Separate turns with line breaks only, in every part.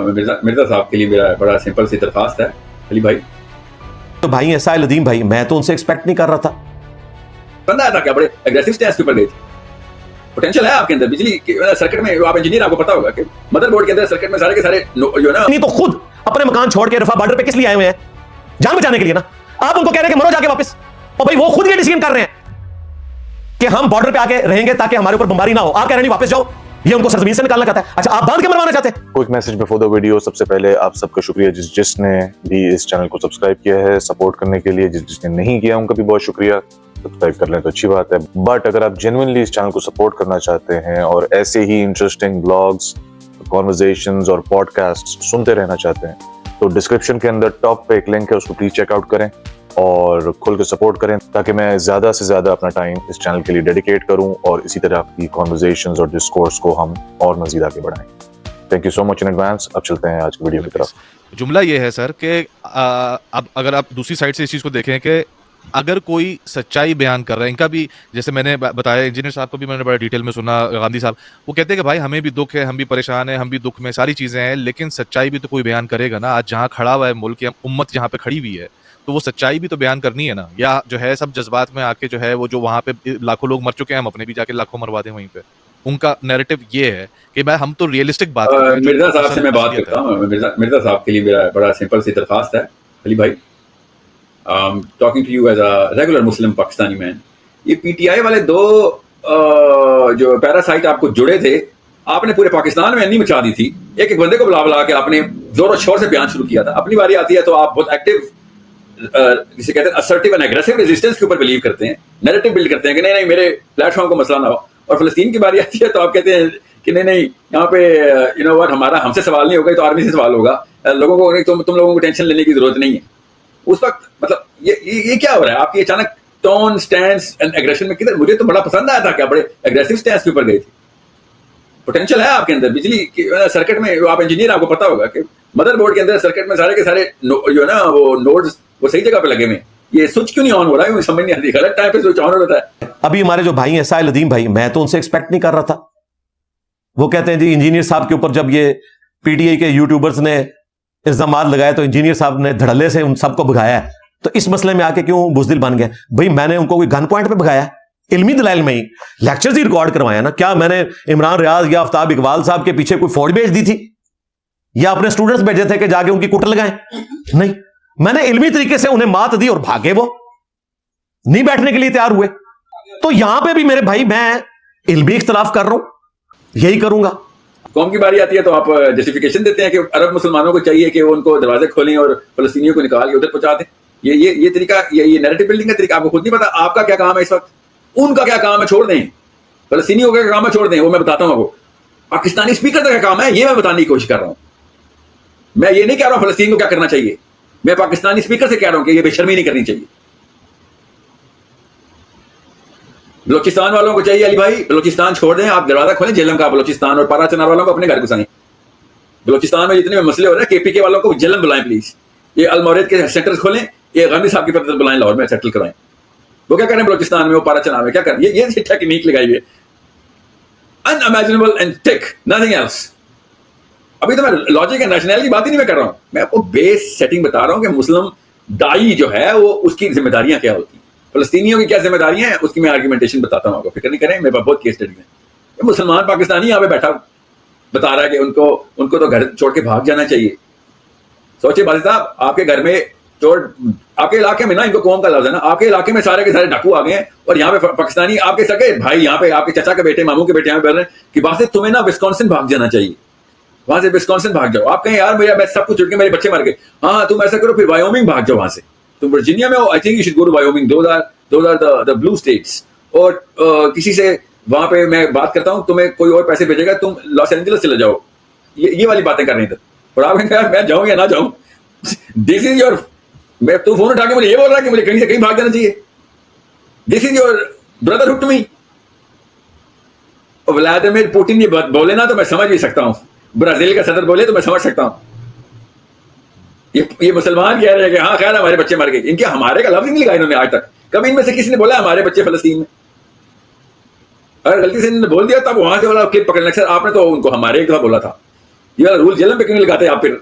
مرزا صاحب کے لیے میرا بڑا سمپل سی درخواست ہے علی بھائی.
تو بھائی ایسا ہے لدیم بھائی, میں تو ان سے ایکسپیکٹ نہیں کر رہا تھا.
بندہ تھا کیا بڑے اگریسو سٹینس کے اوپر گئے تھے. پوٹینشیل ہے آپ کے اندر بجلی سرکٹ میں, آپ انجینئر, آپ کو پتا ہوگا کہ مدر بورڈ کے اندر سرکٹ میں سارے کے سارے جو نا,
نہیں تو خود اپنے مکان چھوڑ کے رفح بارڈر پہ کس لیے آئے ہوئے ہیں؟ جان بچانے کے لیے نا. آپ ان کو کہہ رہے ہیں کہ مرو جا کے واپس, اور بھائی وہ خود یہ ڈیسیژن کر رہے ہیں کہ ہم بارڈر پہ آ کے رہیں گے تاکہ ہمارے اوپر بمباری نہ ہو. آپ کہہ رہے ہیں واپس جاؤ, یہ ان کو سرزمین سے نکالنا چاہتا ہے. اچھا آپ باندھ کے مروانا چاہتے ہیں.
Quick message before the video. سب سے پہلے آپ سب کا شکریہ جس نے بھی اس چینل کو سبسکرائب کیا ہے سپورٹ کرنے کے لیے. جس نے نہیں کیا ان کا بھی بہت شکریہ. سبسکرائب کر لیں تو اچھی بات ہے, بٹ اگر آپ جینوئنلی اس چینل کو سپورٹ کرنا چاہتے ہیں اور ایسے ہی انٹرسٹنگ بلاگز, کانورزیشنز اور پوڈ کاسٹ سنتے رہنا چاہتے ہیں تو ڈسکرپشن کے اندر ٹاپ پہ ایک لنک ہے, اس کو پلیز چیک آؤٹ کریں اور کھل کے سپورٹ کریں تاکہ میں زیادہ سے زیادہ اپنا ٹائم اس چینل کے لیے ڈیڈیکیٹ کروں اور اسی طرح کی کانورزیشنز اور ڈسکورس کو ہم اور مزید آگے بڑھائیں. Thank you so much in advance. اب چلتے ہیں آج کی ویڈیو کی طرف.
جملہ یہ ہے سر کہ اب اگر آپ دوسری سائڈ سے اس چیز کو دیکھیں کہ اگر کوئی سچائی بیان کر رہا ہے, ان کا بھی جیسے میں نے بتایا, انجینئر صاحب کو بھی میں نے بڑا ڈیٹیل میں سنا, گاندھی صاحب, وہ کہتے ہیں کہ بھائی ہمیں بھی دکھ ہے, ہم بھی پریشان ہیں, ہم بھی دکھ میں, ساری چیزیں ہیں, لیکن سچائی بھی تو کوئی بیان کرے گا نا. آج جہاں کھڑا ہوا ہے ملک, یا امت جہاں پہ کھڑی ہوئی ہے, تو وہ سچائی بھی تو بیان کرنی ہے نا. یا جو ہے سب جذبات میں آ کے جو ہے وہ جو وہاں پہ لاکھوں لوگ مر چکے ہیں, ہم اپنے بھی جا کے لاکھوں مروا دیں وہیں پہ. ان کا نیریٹو یہ ہے کہ بھائی ہم تو ریئلسٹک بات کرتے ہیں.
مرزا صاحب سے میں بات کرتا ہوں. مرزا صاحب کے لیے میرا بڑا سمپل سی درخواست ہے علی بھائی. Talking to you as a regular Muslim Pakistani man. یہ پی ٹی آئی والے دو جو پیراسائٹ آپ کو جڑے تھے, آپ نے پورے پاکستان میں نہیں مچا دی تھی. ایک بندے کو بلا کے آپ نے زور و شور سے بیان شروع کیا تھا. اپنی باری آتی ہے تو آپ بہت ایکٹیو, جسے کہتے ہیں اسرٹیو اینڈ ایگریسو ریزسٹنس کے اوپر بلیو کرتے ہیں, نیریٹو بلڈ کرتے ہیں کہ نہیں میرے پلیٹ فارم کو مسئلہ نہ ہو. اور فلسطین کی باری آتی ہے تو آپ کہتے ہیں کہ نہیں یہاں پہ یو نو واٹ, ہمارا ہم سے سوال نہیں ہوگا تو آرمی سے سوال ہوگا, لوگوں کو تم لوگوں کو ٹینشن لینے کی ضرورت نہیں ہے. اس وقت مطلب یہ کیا ہو رہا ہے آپ کی اچانک ٹون سٹینس اینڈ ایگریشن میں کدھر؟ مجھے تو بڑا پسند آیا تھا کہ بڑے ایگریسو سٹینس کے اوپر گئے تھے. پوٹینشیل ہے آپ کے اندر بجلی سرکٹ میں, آپ انجینئر, آپ کو پتا ہوگا کہ مدر بورڈ کے اندر سرکٹ میں سارے کے سارے جو ہے نا وہ نوڈز وہ صحیح جگہ پہ لگے ہوئے. یہ سوئچ کیوں نہیں آن ہو رہا ہے, سمجھ نہیں آتی. غلط ٹائم پہ سوئچ آن ہو رہا ہے.
ابھی ہمارے جو بھائی ہیں سائل لدیم بھائی, میں تو ان سے ایکسپیکٹ نہیں کر رہا تھا. وہ کہتے ہیں جی انجینئر صاحب کے اوپر جب یہ پی ٹی آئی کے یوٹیوبرز نے الزامات لگائے تو انجینئر صاحب نے دھڑلے سے ان سب کو بھگایا ہے, تو اس مسئلے میں آ کے کیوں بزدل بن گئے؟ بھائی میں نے ان کو کوئی گن پوائنٹ پہ بھگایا, علمی دلائل میں ہی لیکچرز ہی ریکارڈ کروایا نا. کیا میں نے عمران ریاض یا آفتاب اقبال صاحب کے پیچھے کوئی فوج بھیج دی تھی یا اپنے اسٹوڈنٹس بھیجے تھے کہ جا کے ان کی کٹر لگائیں؟ نہیں, میں نے علمی طریقے سے انہیں مات دی اور بھاگے, وہ نہیں بیٹھنے کے لیے تیار ہوئے. تو یہاں پہ بھی میرے بھائی میں علمی اختلاف کر رہا ہوں, یہی کروں گا.
قوم کی باری آتی ہے تو آپ جسٹیفیکیشن دیتے ہیں کہ عرب مسلمانوں کو چاہیے کہ وہ ان کو دروازے کھولیں اور فلسطینیوں کو نکال کے ادھر پہنچا دیں. یہ طریقہ, یہ نیریٹو بلڈنگ کا طریقہ آپ کو خود نہیں پتا. آپ کا کیا کام ہے اس وقت, ان کا کیا کام ہے چھوڑ دیں, فلسطینیوں کا کیا کام ہے چھوڑ دیں, وہ میں بتاتا ہوں آپ کو. پاکستانی اسپیکر کا کیا کام ہے یہ میں بتانے کی کوشش کر رہا ہوں. میں یہ نہیں کہہ رہا ہوں فلسطین کو کیا کرنا چاہیے, میں پاکستانی اسپیکر سے کہہ رہا ہوں کہ یہ بے شرمی نہیں کرنی چاہیے. بلوچستان والوں کو چاہیے علی بھائی بلوچستان چھوڑ دیں, آپ دروازہ کھولیں جہلم کا. بلوچستان اور پارا چنار والوں کو اپنے گھر گھسائیں. بلوچستان میں جتنے مسئلے ہو رہے ہیں کے پی کے والوں کو جہلم بلائیں پلیز. یہ المورید کے سینٹر کھولیں, یہ غاندھی صاحب کی طرف بلائیں, لاہور میں سیٹل کرائیں. وہ کیا کریں بلوچستان میں, وہ پارا چنار میں کیا کریں؟ یہ ٹیکنیک لگائی ہوئی ہے, unimaginable and thick, nothing else. ابھی تو میں لاجک اینڈ ریشنل کی بات ہی نہیں میں کر رہا ہوں, میں آپ کو بیس سیٹنگ بتا رہا ہوں کہ مسلم دائی جو ہے وہ اس کی ذمہ داریاں کیا ہوتی ہیں, فلسطینیوں کی کیا ذمہ داریاں ہیں, اس کی میں آرگومنٹیشن بتاتا ہوں آپ کو. فکر نہیں کریں, میرے پاس بہت کیس اسٹڈی ہے. مسلمان پاکستانی یہاں پہ بیٹھا بتا رہا ہے کہ ان کو تو گھر چھوڑ کے بھاگ جانا چاہیے. سوچے بازی صاحب, آپ کے گھر میں آپ کے علاقے میں نا, ان کو قوم کا لفظ ہے نا, آپ کے علاقے میں سارے کے سارے ڈاکو آ گئے ہیں اور یہاں پہ پاکستانی آپ کے سگے بھائی یہاں پہ آپ کے چچا کے بیٹے ماموں کے بیٹے یہاں پہ بول رہے ہیں کہ وہاں سے تمہیں نا وسکونسن بھاگ جانا چاہیے, وہاں سے وسکونسن بھاگ جاؤ. آپ کہیں یار میں سب کچھ چھوڑ کے میرے بچے مر گئے, ہاں تم ایسا کرو پھر وایومنگ بھاگ جاؤ وہاں سے. تم ورجینیا میں ہو, I think you should go to Wyoming, those are the blue states. اور کسی سے وہاں پہ میں بات کرتا ہوں, تمہیں کوئی اور پیسے بھیجے گا, تم لاس اینجلس چلے جاؤ. یہ والی باتیں کر رہی تھے. اور آپ کہیں میں جاؤں یا نہ جاؤں, دس از یور, میں تو فون اٹھا کے مجھے یہ بول رہا ہے کہ مجھے کہیں سے کہیں بھاگ جانا چاہیے. This is your brotherhood to me. Vladimir Putin یہ بولے نا تو میں سمجھ بھی سکتا ہوں, برازیل کا صدر بولے تو میں سمجھ سکتا ہوں. یہ مسلمان کہہ رہے ہیں کہ ہاں خیر ہمارے بچے مر گئے. ان کے ہمارے کا لفظ نہیں لگا انہوں نے آج تک. کبھی ان میں سے کسی نے بولا ہمارے بچے فلسطین میں؟ اگر غلطی سے انہوں نے بول دیا تب وہاں سے والا کلپ پکڑنا. سر آپ نے تو ان کو ہمارے کا بولا تھا, یہ والا رول جہلم پہ کیوں نہیں لگاتے آپ؟ پھر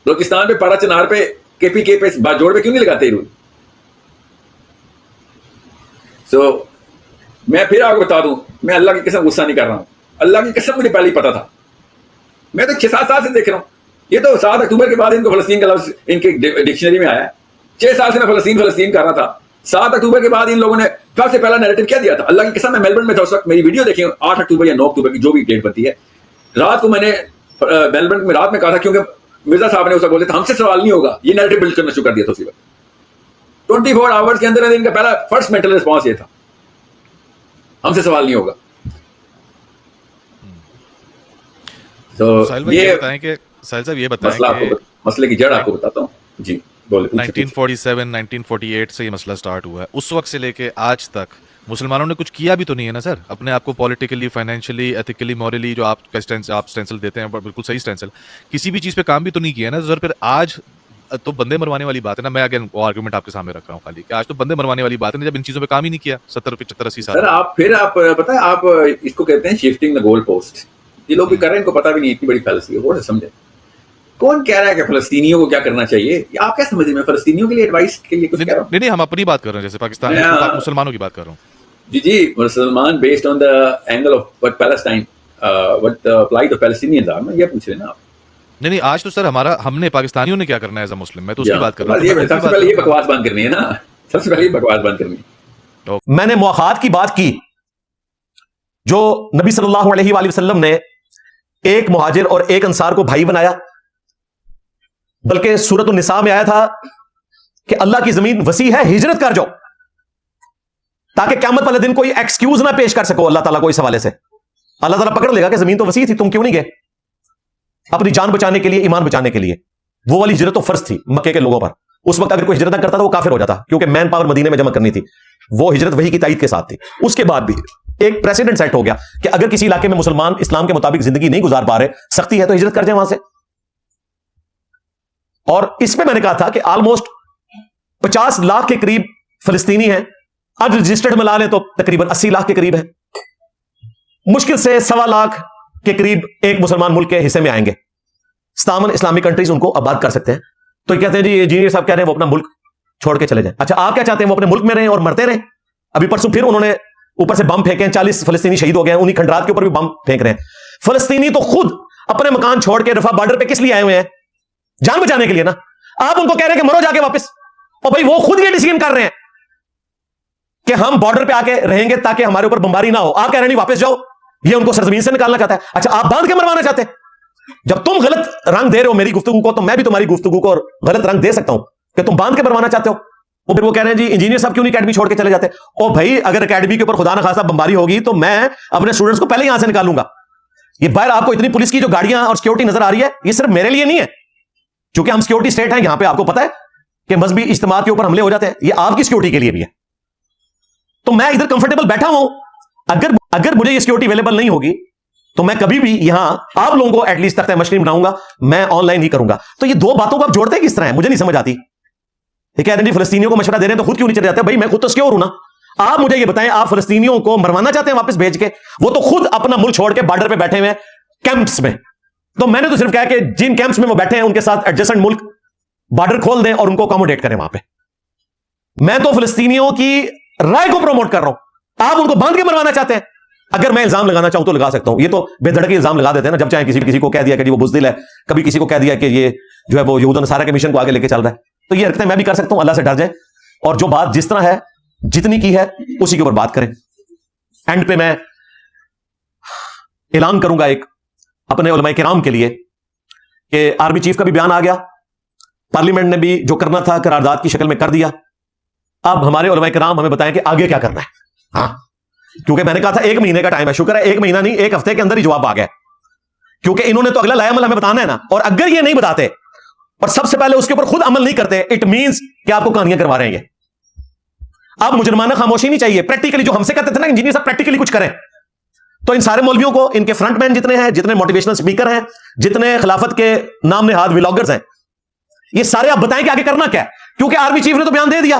بلوچستان پہ، پارا چنار پہ، KPK پہ، باجوڑ پہ کیوں نہیں لگاتے یہ رول؟ سو میں پھر آپ کو بتا دوں، میں اللہ کی قسم غصہ نہیں کر رہا ہوں، اللہ کی قسم مجھے پہلے ہی پتا تھا. میں تو 6-7 سال سے دیکھ رہا ہوں. یہ تو 7 اکتوبر کے بعد ان کو فلسطین کا لفظ ان کے ڈکشنری میں آیا ہے. 6 سال سے میں فلسطین کر رہا تھا. 7 اکتوبر کے بعد ان لوگوں نے سب سے پہلا نیریٹو کیا دیا تھا. اللہ کی قسم میں میلبرن میں تھا اس وقت. میری ویڈیو دیکھیں 8 اکتوبر یا 9 اکتوبر کی جو بھی ڈیٹ بنتی ہے. رات کو میں نے میلبرن میں رات میں کہا تھا، کیونکہ مرزا صاحب نے اس وقت بولے تھے ہم سے سوال نہیں ہوگا. یہ نیریٹو بلڈ کرنا شروع کر دیا تھا اسی وقت. 24 آورس کے اندر ان کا پہلا فرسٹ مینٹل رسپانس یہ تھا، ہم سے سوال نہیں ہوگا. تو یہ
بتائیں کہ ساحل صاحب یہ بتائیں کہ
مسئلے کی جڑ آپ کو بتاتا ہوں. جی
1947 1948 سے یہ مسئلہ سٹارٹ ہوا ہے. اس وقت سے لے کے آج تک مسلمانوں نے کچھ کیا بھی تو نہیں ہے نا سر، اپنے آپ کو پولیٹیکلی، فائنینشلی، ایتھیکلی، مورلی، جو آپ کا اسٹینسل دیتے ہیں بالکل صحیح اسٹینسل، کسی بھی چیز پہ کام بھی تو نہیں کیا نا سر. پھر آج تو بندے مروانے والی بات ہے نا. میں اگین وہ آرگومنٹ آپ کے سامنے رکھ رہا ہوں خالی کہ آج تو بندے مروانے والی بات ہے نا، جب ان چیزوں پہ کام ہی نہیں کیا 70 75 80 سال.
سر آپ پتہ ہے آپ اس کو کہتے ہیں شفٹنگ دا گول پوسٹ. یہ لوگ بھی کر رہے ہیں، ان کو پتہ بھی نہیں، اتنی بڑی فیلسی ہے. وہ سمجھے کون کہہ رہا ہے کہ فلسطینیوں کو کیا کرنا چاہیے؟ آپ کیا سمجھیں؟ میں فلسطینیوں کے لیے ایڈوائس کے لیے کچھ کہہ رہا ہوں؟
نہیں، ہم اپنی بات کر رہے ہیں، جیسے پاکستان مسلمانوں کی بات کر رہا ہوں.
جی مسلمان based on the angle of what Palestine what applied of Palestinians are. یہ پوچھ رہے ہیں نا آپ.
نہیں آج تو سر ہم نے پاکستانیوں نے کیا کرنا ہے ایز اے مسلم، میں تو اس کی بات کر رہا ہوں.
سب سے پہلے یہ بکواس بند کرنی ہے نا، سب سے پہلے یہ بکواس بند کرنی ہے.
میں نے مواخات کی بات کی، جو نبی صلی اللہ علیہ وآلہ وسلم نے ایک مہاجر اور ایک انصار کو بھائی بنایا، بلکہ سورۃ النساء میں آیا تھا کہ اللہ کی زمین وسیع ہے، ہجرت کر جاؤ، تاکہ قیامت والے دن کوئی ایکسکیوز نہ پیش کر سکو اللہ تعالیٰ کو اس حوالے سے. اللہ تعالیٰ پکڑ لے گا کہ زمین تو وسیع تھی، تم کیوں نہیں گئے اپنی جان بچانے کے لیے، ایمان بچانے کے لیے. وہ والی ہجرت تو فرض تھی مکے کے لوگوں پر. اس وقت اگر کوئی ہجرت نہ کرتا تو وہ کافر ہو جاتا، کیونکہ مین پاور مدینے میں جمع کرنی تھی. وہ ہجرت وہی کی تائید کے ساتھ تھی. اس کے بعد بھی ایک پریسیڈنٹ سیٹ ہو گیا کہ اگر کسی علاقے میں مسلمان اسلام کے مطابق زندگی نہیں گزار پا رہے، سختی ہے، تو ہجرت کر جائیں وہاں سے. اور اس میں نے کہا تھا کہ آلموسٹ 50 لاکھ کے قریب فلسطینی ہیں. اب رجسٹرڈ ملا لیں تو تقریباً 80 لاکھ کے قریب ہے. مشکل سے 1.25 لاکھ کے قریب ایک مسلمان ملک کے حصے میں آئیں گے. 57 اسلامک کنٹریز ان کو آباد کر سکتے ہیں. تو یہ کہتے ہیں جی انجینئر صاحب کہہ رہے ہیں وہ اپنا ملک چھوڑ کے چلے جائیں. اچھا آپ کیا چاہتے ہیں؟ وہ اپنے ملک میں رہیں اور مرتے رہیں؟ ابھی پرسوں پھر انہوں نے اوپر سے بم پھینکے، 40 فلسطینی شہید ہو گئے ہیں، انہی کھنڈرات کے اوپر بھی بم پھینک رہے ہیں. فلسطینی تو خود اپنے مکان چھوڑ کے رفح بارڈر پہ کس لیے آئے ہوئے ہیں؟ جان بچانے کے لیے نا. آپ ان کو کہہ رہے ہیں کہ مرو جا کے واپس، اور بھائی وہ خود یہ ڈیسیژن کر رہے ہیں کہ ہم بارڈر پہ آ کے رہیں گے تاکہ ہمارے اوپر بمباری نہ ہو. آپ کہہ رہے ہیں نہیں واپس جاؤ. یہ ان کو سرزمین سے نکالنا چاہتا ہے. اچھا آپ باندھ کے مروانا چاہتے ہیں؟ جب تم غلط رنگ دے رہے ہو میری گفتگو کو، تو میں بھی تمہاری گفتگو کو غلط رنگ دے سکتا ہوں کہ تم باندھ کے مروانا چاہتے ہو. وہ پھر وہ کہہ رہے ہیں جی انجینئر صاحب کیوں نہیں اکیڈمی چھوڑ کے چلے جاتے؟ او بھائی اگر اکیڈمی کے اوپر خدا نہ خاصہ بمباری ہوگی تو میں اپنے اسٹوڈنٹس کو پہلے یہاں سے نکالوں گا. یہ باہر آپ کو اتنی پولیس کی جو گاڑیاں اور سیکورٹی نظر آ رہی ہے، یہ صرف میرے لیے نہیں ہے، چونکہ ہم سیکورٹی اسٹیٹ ہیں. یہاں پہ آپ کو پتا ہے کہ مذہبی اجتماعات کے اوپر حملے ہو جاتے ہیں. یہ آپ کی سیکورٹی کے لیے بھی ہے. تو میں ادھر کمفرٹیبل بیٹھا ہوں. اگر مجھے یہ سیکورٹی اویلیبل نہیں ہوگی تو میں کبھی بھی یہاں آپ لوگوں کو ایٹ لیسٹ تختہ مشکین بناؤں گا، میں آن لائن ہی کروں گا. تو یہ دو باتوں کو آپ جوڑتے کس طرح ہیں؟ مجھے نہیں سمجھ آتی. یہ کہہ رہے ہیں فلسطینیوں کو مشورہ دے رہے ہیں تو خود کیوں نہیں چلے جاتے؟ بھائی میں خود تو سکیور ہوں نا. آپ مجھے یہ بتائیں، آپ فلسطینیوں کو مروانا چاہتے ہیں واپس بھیج کے؟ وہ تو خود اپنا ملک چھوڑ کے بارڈر پہ بیٹھے ہوئے کیمپس میں. تو میں نے تو صرف کہا کہ جن کیمپس میں وہ بیٹھے ہیں ان کے ساتھ ایڈجسٹنٹ ملک بارڈر کھول دیں اور ان کو اکاموڈیٹ کریں وہاں پہ. میں تو فلسطینیوں کی رائے کو پروموٹ کر رہا ہوں. آپ ان کو باندھ کے مروانا چاہتے ہیں. اگر میں الزام لگانا چاہوں تو لگا سکتا ہوں. یہ تو بے دھڑک الزام لگا دیتے ہیں نا جب چاہیں. کسی کو کہہ دیا کہ جی وہ بزدل ہے، کبھی کسی کو کہہ دیا کہ یہ جو ہے وہ یہود و نصارہ کے مشن کو آگے لے کے چل رہا ہے. تو یہ حرکتیں میں بھی کر سکتا ہوں. اللہ سے ڈر جائیں اور جو بات جس طرح ہے جتنی کی ہے اسی کے اوپر بات کریں. اینڈ پہ میں اعلان کروں گا ایک اپنے علماء کرام کے لیے کہ آرمی چیف کا بھی بیان آ گیا، پارلیمنٹ نے بھی جو کرنا تھا قرارداد کی شکل میں کر دیا. اب ہمارے علماء کرام ہمیں بتائیں کہ آگے کیا کرنا ہے. ہاں کیونکہ میں نے کہا تھا 1 مہینے کا ٹائم ہے. شکر ہے 1 مہینہ نہیں، 1 ہفتے کے اندر ہی جواب آ گیا، کیونکہ انہوں نے تو اگلا لایا عمل ہمیں بتانا ہے نا. اور اگر یہ نہیں بتاتے اور سب سے پہلے اس کے اوپر خود عمل نہیں کرتے، اٹ مینس کہ آپ کو کہانیاں کروا رہے ہیں. یہ آپ مجرمانہ خاموشی نہیں چاہیے. پریکٹیکلی جو ہم سے کہتے تھے نا انجینئر صاحب پریکٹیکلی کچھ کریں. تو ان سارے مولویوں کو، ان کے فرنٹ مین جتنے ہیں، جتنے موٹیویشنل اسپیکر ہیں، جتنے خلافت کے نام نہاد ولاگرز ہیں، یہ سارے آپ بتائیں کہ آگے کرنا کیا ہے. کیونکہ آرمی چیف نے تو بیان دے دیا